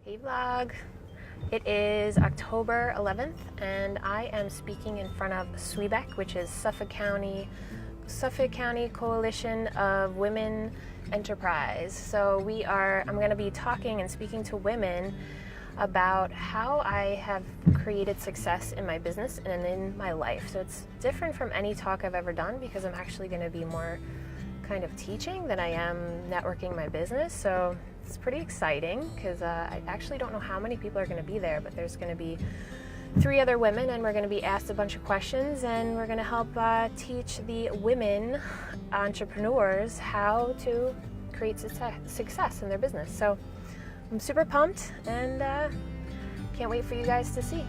Hey vlog. It is October 11th and I am speaking in front of SCWBEC, which is Suffolk County Coalition of Women Enterprise. So I'm going to be talking and speaking to women about how I have created success in my business and in my life. So it's different from any talk I've ever done because I'm actually going to be more kind of teaching than I am networking my business. So it's pretty exciting because I actually don't know how many people are going to be there, but there's going to be 3 other women and we're going to be asked a bunch of questions and we're going to help teach the women entrepreneurs how to create success in their business. So I'm super pumped and can't wait for you guys to see.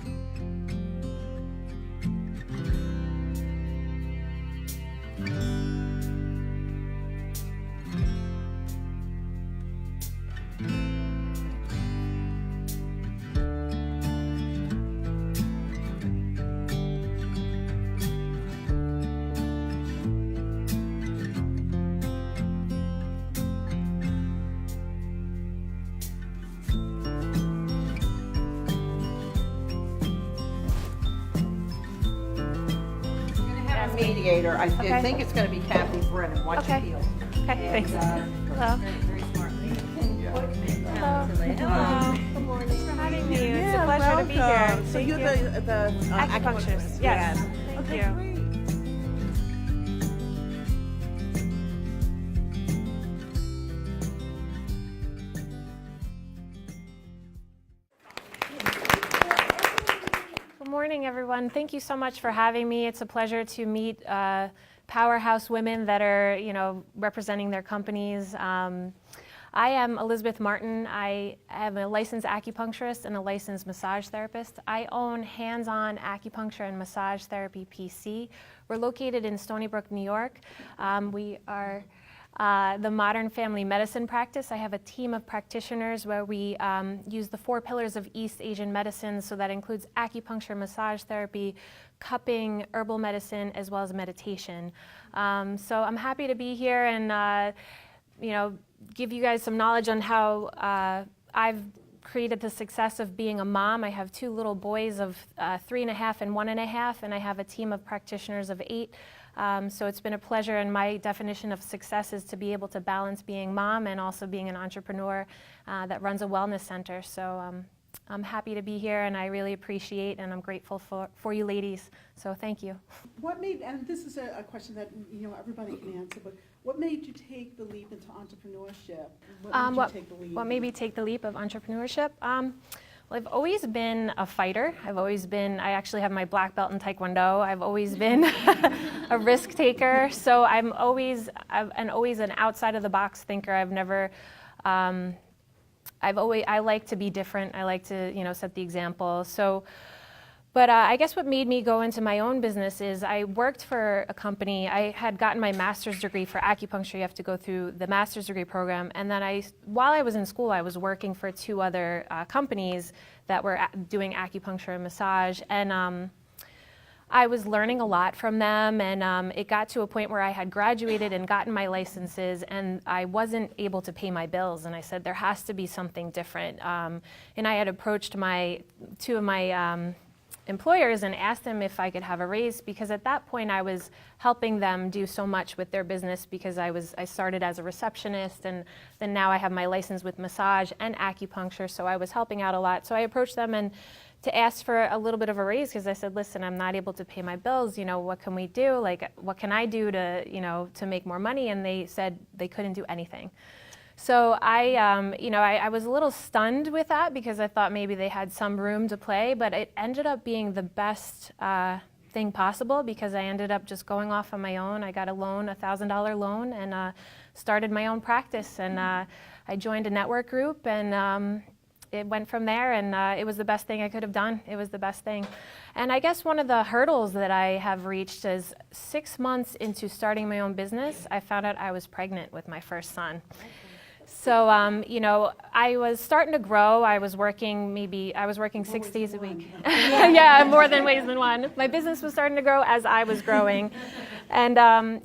Mediator. I think it's going to be Kathy Brennan. Watch your heels. Okay, thanks. Hello. Very smart lady. Hello. Hello. Good morning. Thanks for having me. It's a pleasure to be here. So you're the acupuncturist. Yes. Thank you. Great. Good morning, everyone. Thank you so much for having me. It's a pleasure to meet powerhouse women that are, representing their companies. I am Elizabeth Martin. I am a licensed acupuncturist and a licensed massage therapist. I own Hands-On Acupuncture and Massage Therapy PC. We're located in Stony Brook, New York. We are the modern family medicine practice. I have a team of practitioners where we use the 4 pillars of East Asian medicine, so that includes acupuncture, massage therapy, cupping, herbal medicine, as well as meditation. So I'm happy to be here and give you guys some knowledge on how I've created the success of being a mom. I have 2 little boys of 3.5 and 1.5, and I have a team of practitioners of 8. So it's been a pleasure, and my definition of success is to be able to balance being mom and also being an entrepreneur that runs a wellness center. So I'm happy to be here, and I really appreciate and I'm grateful for you ladies. So thank you. What made, and this is a question that everybody can answer, but what made you take the leap into entrepreneurship? What made me take the leap of entrepreneurship? Well, I've always been a fighter. I actually have my black belt in Taekwondo. I've always been a risk taker. So I'm always an outside of the box thinker. I like to be different. I like to, set the example. So, but I guess what made me go into my own business is I worked for a company. I had gotten my master's degree for acupuncture. You have to go through the master's degree program. And then while I was in school, I was working for 2 other companies that were doing acupuncture and massage. And I was learning a lot from them. And it got to a point where I had graduated and gotten my licenses, and I wasn't able to pay my bills. And I said, there has to be something different. And I had approached 2 of my employers and asked them if I could have a raise, because at that point I was helping them do so much with their business, because I started as a receptionist, and then now I have my license with massage and acupuncture, so I was helping out a lot. So I approached them and to ask for a little bit of a raise, because I said, listen, I'm not able to pay my bills, what can we do? Like, what can I do to make more money? And they said they couldn't do anything. So I was a little stunned with that, because I thought maybe they had some room to play, but it ended up being the best thing possible, because I ended up just going off on my own. I got a loan, $1,000 loan, and started my own practice. And I joined a network group, and it went from there, and it was the best thing I could have done. It was the best thing. And I guess one of the hurdles that I have reached is 6 months into starting my own business, I found out I was pregnant with my first son. So, you know, I was starting to grow. I was working 6 days a week. Yeah, more than ways than one. My business was starting to grow as I was growing. And,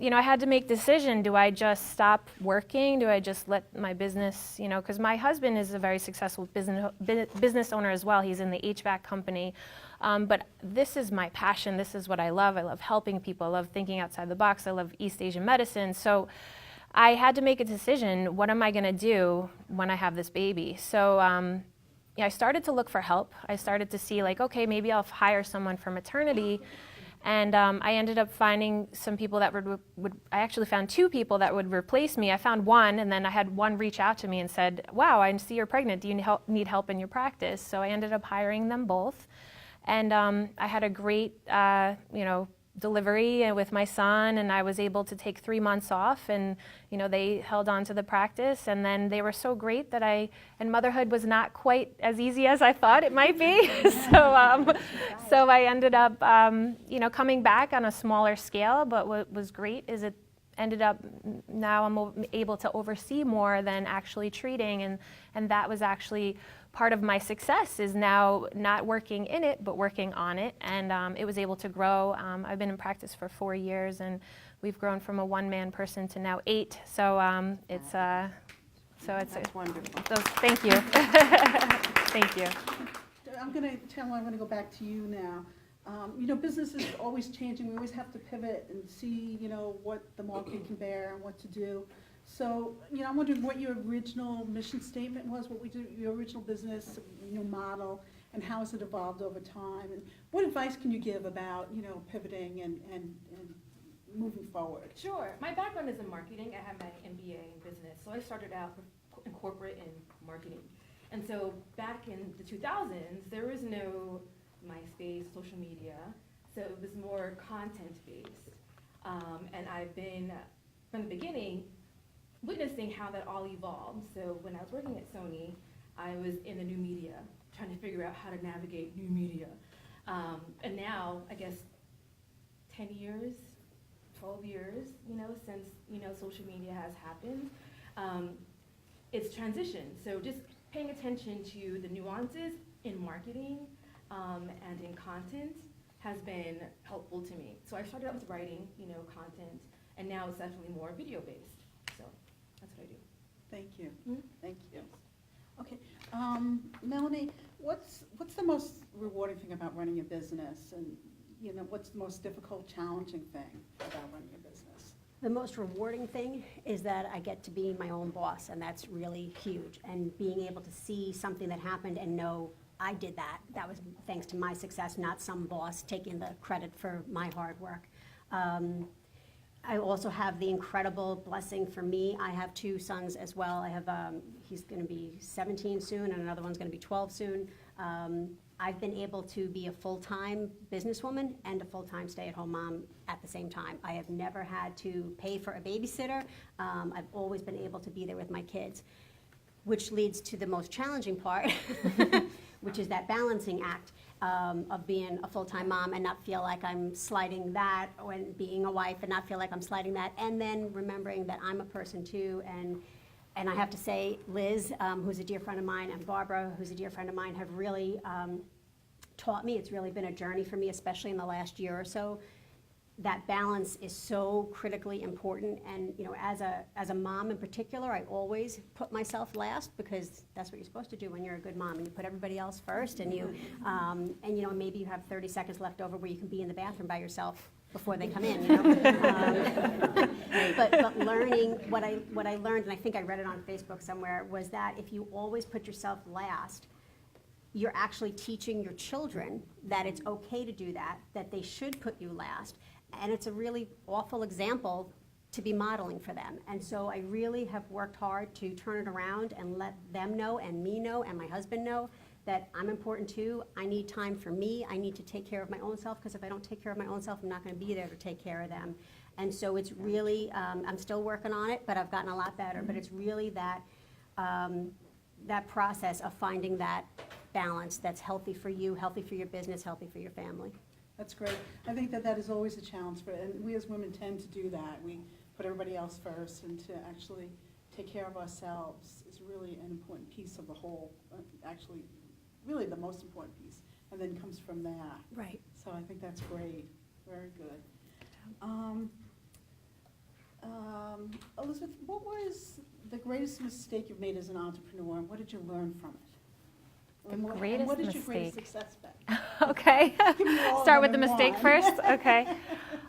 you know, I had to make a decision. Do I just stop working? Do I just let my business, you know, because my husband is a very successful business owner as well. He's in the HVAC company. But this is my passion. This is what I love. I love helping people. I love thinking outside the box. I love East Asian medicine. So I had to make a decision. What am I going to do when I have this baby? So yeah, I started to look for help. I started to see like, okay, maybe I'll hire someone for maternity. And I ended up finding some people that I actually found 2 people that would replace me. I found one, and then I had one reach out to me and said, wow, I see you're pregnant. Do you need help in your practice? So I ended up hiring them both. And I had a great, you know, delivery with my son, and I was able to take 3 months off, and you know, they held on to the practice, and then they were so great that and motherhood was not quite as easy as I thought it might be. So I ended up you know, coming back on a smaller scale, but what was great is it ended up now I'm able to oversee more than actually treating, and that was actually part of my success, is now not working in it but working on it, and it was able to grow. I've been in practice for 4 years, and we've grown from a 1-man person to now 8. So it's That's wonderful. thank you. Thank you. I'm going to go back to you now. You know, business is always changing. We always have to pivot and see, you know, what the market can bear and what to do. So, you know, I'm wondering what your original mission statement was, what we do, your original business, you know, model, and how has it evolved over time? And what advice can you give about, you know, pivoting and moving forward? Sure. My background is in marketing. I have my MBA in business. So I started out in corporate and marketing. And so back in the 2000s, there was no MySpace, social media. So it was more content-based. And I've been, from the beginning, witnessing how that all evolved. So when I was working at Sony, I was in the new media, trying to figure out how to navigate new media. And now, I guess, 10 years, 12 years, you know, since, you know, social media has happened, it's transitioned. So just paying attention to the nuances in marketing and in content has been helpful to me. So I started out with writing, you know, content, and now it's definitely more video-based. So that's what I do. Thank you. Mhm. Thank you. Okay, Melanie, what's the most rewarding thing about running a business, and you know, what's the most difficult, challenging thing about running a business? The most rewarding thing is that I get to be my own boss, and that's really huge. And being able to see something that happened and know I did that, that was thanks to my success, not some boss taking the credit for my hard work. I also have the incredible blessing for me. I have 2 sons as well. I have, he's going to be 17 soon, and another one's going to be 12 soon. I've been able to be a full-time businesswoman and a full-time stay-at-home mom at the same time. I have never had to pay for a babysitter. I've always been able to be there with my kids, which leads to the most challenging part, which is that balancing act of being a full-time mom and not feel like I'm sliding that, when being a wife and not feel like I'm sliding that, and then remembering that I'm a person too. And I have to say, Liz, who's a dear friend of mine, and Barbara, who's a dear friend of mine, have really taught me. It's really been a journey for me, especially in the last year or so. That balance is so critically important, and you know, as a mom in particular, I always put myself last, because that's what you're supposed to do when you're a good mom, and you put everybody else first, and you and you know, maybe you have 30 seconds left over where you can be in the bathroom by yourself before they come in, you know. But learning what I learned, and I think I read it on Facebook somewhere, was that if you always put yourself last, you're actually teaching your children that it's okay to do that, that they should put you last. And it's a really awful example to be modeling for them. And so I really have worked hard to turn it around and let them know, and me know, and my husband know, that I'm important too. I need time for me. I need to take care of my own self, because if I don't take care of my own self, I'm not going to be there to take care of them. And so it's really, I'm still working on it, but I've gotten a lot better. But it's really that, that process of finding that balance that's healthy for you, healthy for your business, healthy for your family. That's great. I think that is always a challenge and we as women tend to do that. We put everybody else first, and to actually take care of ourselves is really an important piece of the whole, actually, really the most important piece, and then comes from that. Right. So I think that's great, very good. Elizabeth, what was the greatest mistake you've made as an entrepreneur, and what did you learn from it? The And what greatest is your greatest mistake. success been? Okay. Give me all of Start them with the in mistake one. first? Okay.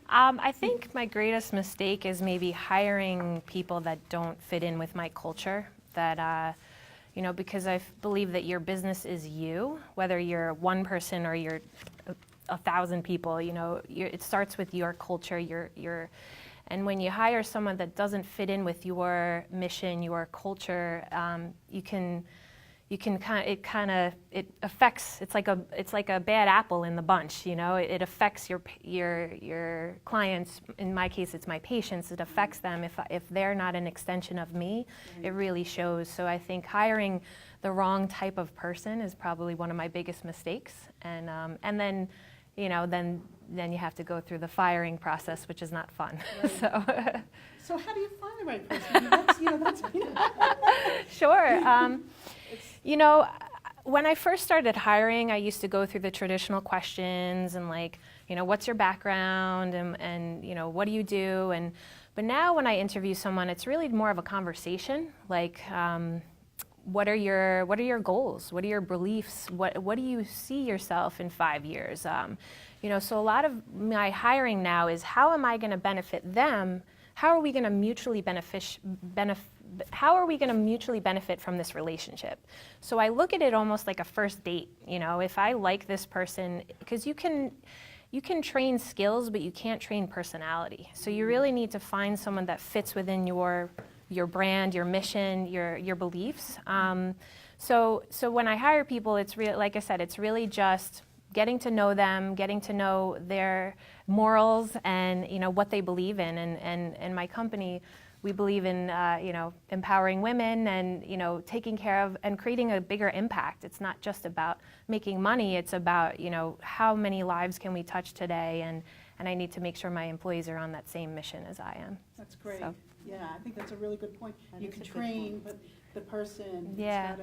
I think my greatest mistake is maybe hiring people that don't fit in with my culture. That, because I believe that your business is you, whether you're one person or you're 1,000 people, it starts with your culture, and when you hire someone that doesn't fit in with your mission, your culture, it affects. It's like a bad apple in the bunch. It affects your clients. In my case, it's my patients. It affects them if they're not an extension of me. It really shows. So I think hiring the wrong type of person is probably one of my biggest mistakes. And then, then you have to go through the firing process, which is not fun. Right. So how do you find the right person? That's Sure. When I first started hiring, I used to go through the traditional questions and what's your background and what do you do? But now when I interview someone, it's really more of a conversation. What are your goals? What are your beliefs? What do you see yourself in 5 years? So a lot of my hiring now is how am I going to benefit them? How are we going to mutually benefit from this relationship? So I look at it almost like a first date. If I like this person, because you can train skills, but you can't train personality. So you really need to find someone that fits within your brand, your mission, your beliefs. So when I hire people, it's like I said, it's really just getting to know them, getting to know their morals and what they believe in. And my company, we believe in empowering women and taking care of and creating a bigger impact. It's not just about making money. It's about how many lives can we touch today, and I need to make sure my employees are on that same mission as I am. That's great. So. Yeah, I think that's a really good point. That You is can a good train, point. but the person, Yeah. have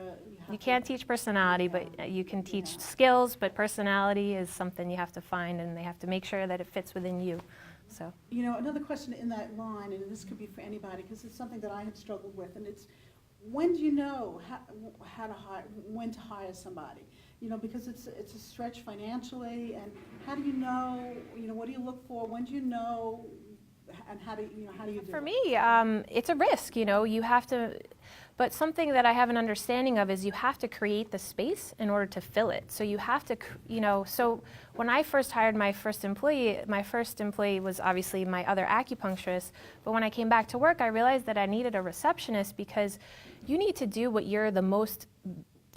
You to- can't teach personality, Yeah. but you can teach Yeah. skills, but personality is something you have to find, and they have to make sure that it fits within you. So. Another question in that line, and this could be for anybody, because it's something that I have struggled with, and it's, when do you know how to hire, when to hire somebody? Because it's a stretch financially, and how do you know, what do you look for? When do you know, and how do you do For it? me, it's a risk, you have to, but something that I have an understanding of is you have to create the space in order to fill it. So you have to, so when I first hired my first employee was obviously my other acupuncturist, but when I came back to work, I realized that I needed a receptionist because you need to do what you're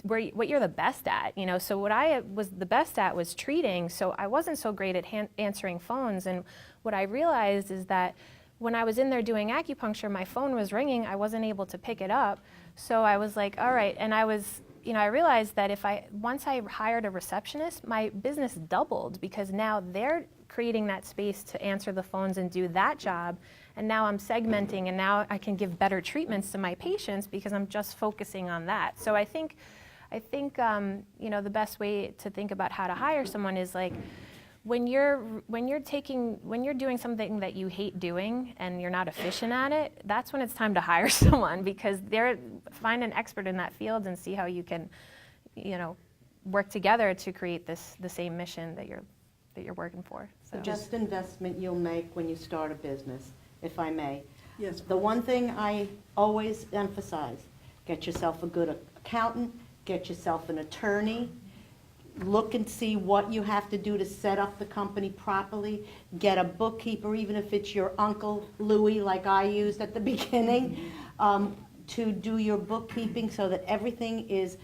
what you're the best at, So what I was the best at was treating, so I wasn't so great at answering phones. And what I realized is that when I was in there doing acupuncture, my phone was ringing, I wasn't able to pick it up. So I was like, all right, and I realized that once I hired a receptionist, my business doubled because now they're creating that space to answer the phones and do that job. And now I'm segmenting, and now I can give better treatments to my patients because I'm just focusing on that. So I think the best way to think about how to hire someone is when you're doing something that you hate doing and you're not efficient at it, that's when it's time to hire someone, because find an expert in that field and see how you can, work together to create the same mission that you're working for. The best investment you'll make when you start a business, if I may. Yes. The one thing I always emphasize, get yourself a good accountant, get yourself an attorney, look and see what you have to do to set up the company properly, get a bookkeeper, even if it's your Uncle Louie like I used at the beginning, to do your bookkeeping so that everything is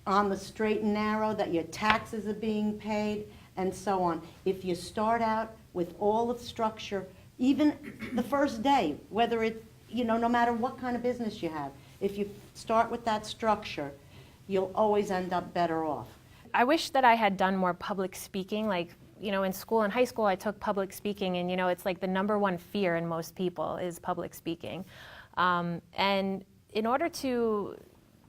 on the straight and narrow, that your taxes are being paid, and so on. If you start out with all the structure, even the first day, whether it, no matter what kind of business you have, if you start with that structure, you'll always end up better off. I wish that I had done more public speaking. In school, in high school, I took public speaking, and it's like the number one fear in most people is public speaking. And in order to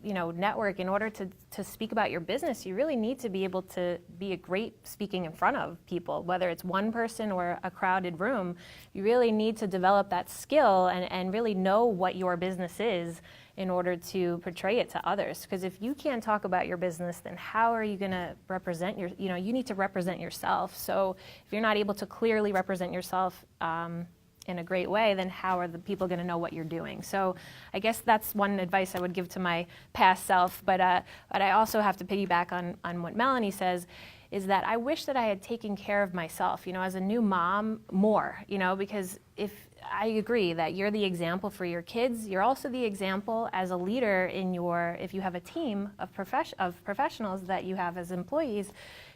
network, in order to speak about your business, you really need to be able to be a great speaking in front of people, whether it's one person or a crowded room. You really need to develop that skill and really know what your business is in order to portray it to others. Because if you can't talk about your business, then how are you going to represent you need to represent yourself. So if you're not able to clearly represent yourself in a great way, then how are the people going to know what you're doing? So I guess that's one advice I would give to my past self. But I also have to piggyback on what Melanie says, is that I wish that I had taken care of myself, as a new mom more, because if I agree that you're the example for your kids, you're also the example as a leader if you have a team of professionals that you have as employees.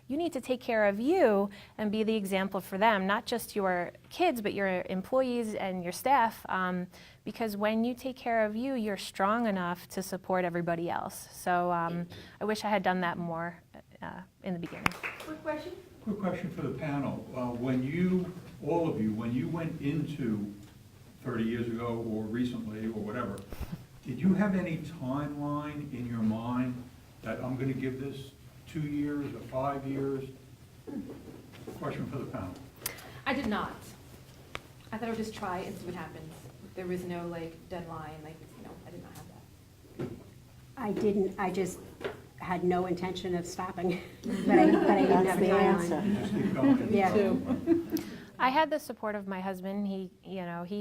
You need to take care of you and be the example for them, not just your kids, but your employees and your staff, because when you take care of you, you're strong enough to support everybody else. So I wish I had done that more in the beginning. Quick question. Quick question for the panel. When you went into 30 years ago or recently or whatever, did you have any timeline in your mind that I'm going to give this 2 years or 5 years? Question for the panel. I did not. I thought I would just try and see what happens. There was no deadline, I did not have that. I didn't, I just had no intention of stopping, but I didn't have That's a the timeline. answer. Just keep going. Yeah. I had the support of my husband. He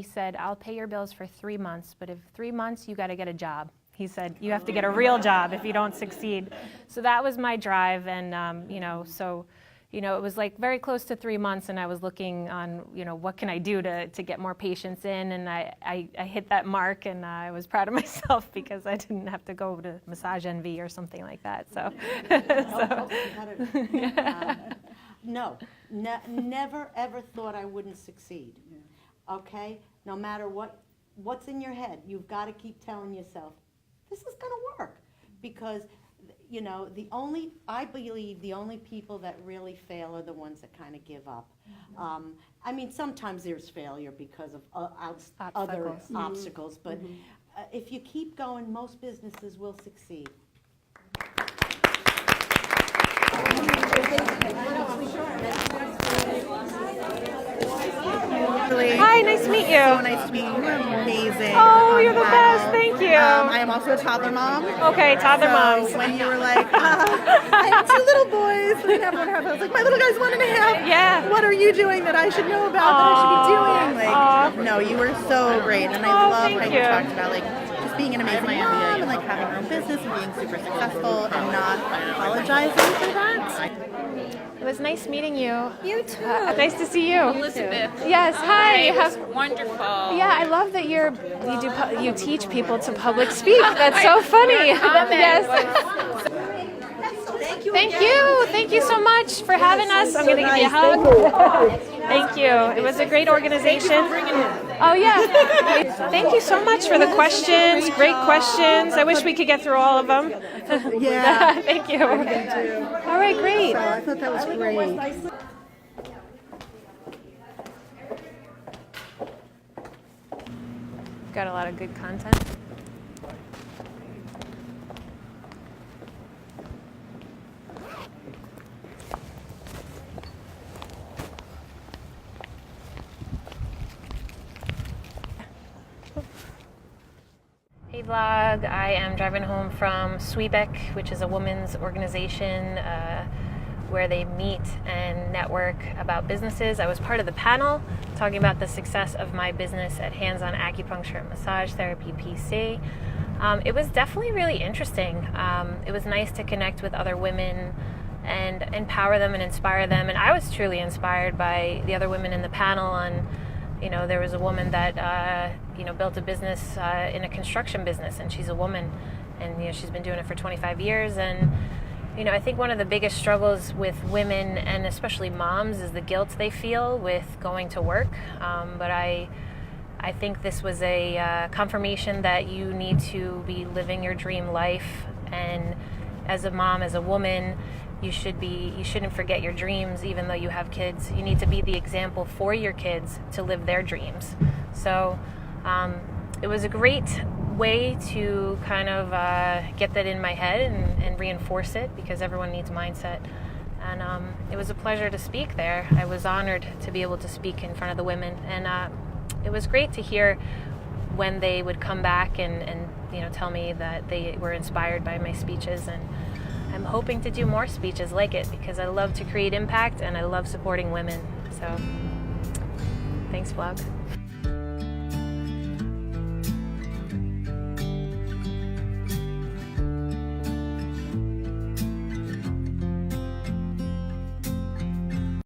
said, I'll pay your bills for 3 months, but if 3 months, you got to get a job. He said, you have to get a real job if you don't succeed. So that was my drive, and it was very close to 3 months, and I was looking on, what can I do to get more patients in, and I hit that mark, and I was proud of myself because I didn't have to go to Massage Envy or something like that. So, No, never ever thought I wouldn't succeed. Okay? No matter what's in your head, you've got to keep telling yourself, this is going to work. Because, I believe the only people that really fail are the ones that kind of give up. Sometimes there's failure because of other obstacles, but if you keep going, most businesses will succeed. hi, nice to meet you. So nice to meet you. You're amazing. Oh, you're the best. Thank you. I am also a toddler mom. Okay, toddler So moms. when you were like, I have 2 little boys, I have 1.5. I was like, my little guy's 1.5. Yeah. What are you doing that I should know about, that I should be doing? No, you were so great. And I love how thank you you. talked about just being an amazing mom and having your own business and being super successful and not apologizing for that. It was nice meeting you. You too. Nice to see you. Elizabeth. Yes, hi. It was wonderful. Yeah, I love that you teach people to public speak. That's so funny. Yes. Thank you so much for having us. I'm going to give you a hug. Thank you. It was a great organization. Oh yeah. Thank you so much for the questions. Great questions. I wish we could get through all of them. Yeah. Thank you. All right, great. So I thought that was great. Got a lot of good content. Hey vlog, I am driving home from SCWBEC, which is a women's organization where they meet and network about businesses. I was part of the panel talking about the success of my business at Hands-On Acupuncture and Massage Therapy PC. It was definitely really interesting. It was nice to connect with other women and empower them and inspire them. And I was truly inspired by the other women in the panel. And there was a woman that built a business in a construction business, and she's a woman, and she's been doing it for 25 years. And I think one of the biggest struggles with women, and especially moms, is the guilt they feel with going to work. But I think this was a confirmation that you need to be living your dream life, and as a mom, as a woman, you shouldn't forget your dreams. Even though you have kids, you need to be the example for your kids to live their dreams. So it was a great way to kind of get that in my head and reinforce it, because everyone needs mindset. And it was a pleasure to speak there. I was honored to be able to speak in front of the women, and it was great to hear when they would come back and tell me that they were inspired by my speeches. And I'm hoping to do more speeches like it, because I love to create impact and I love supporting women. So thanks, vlog.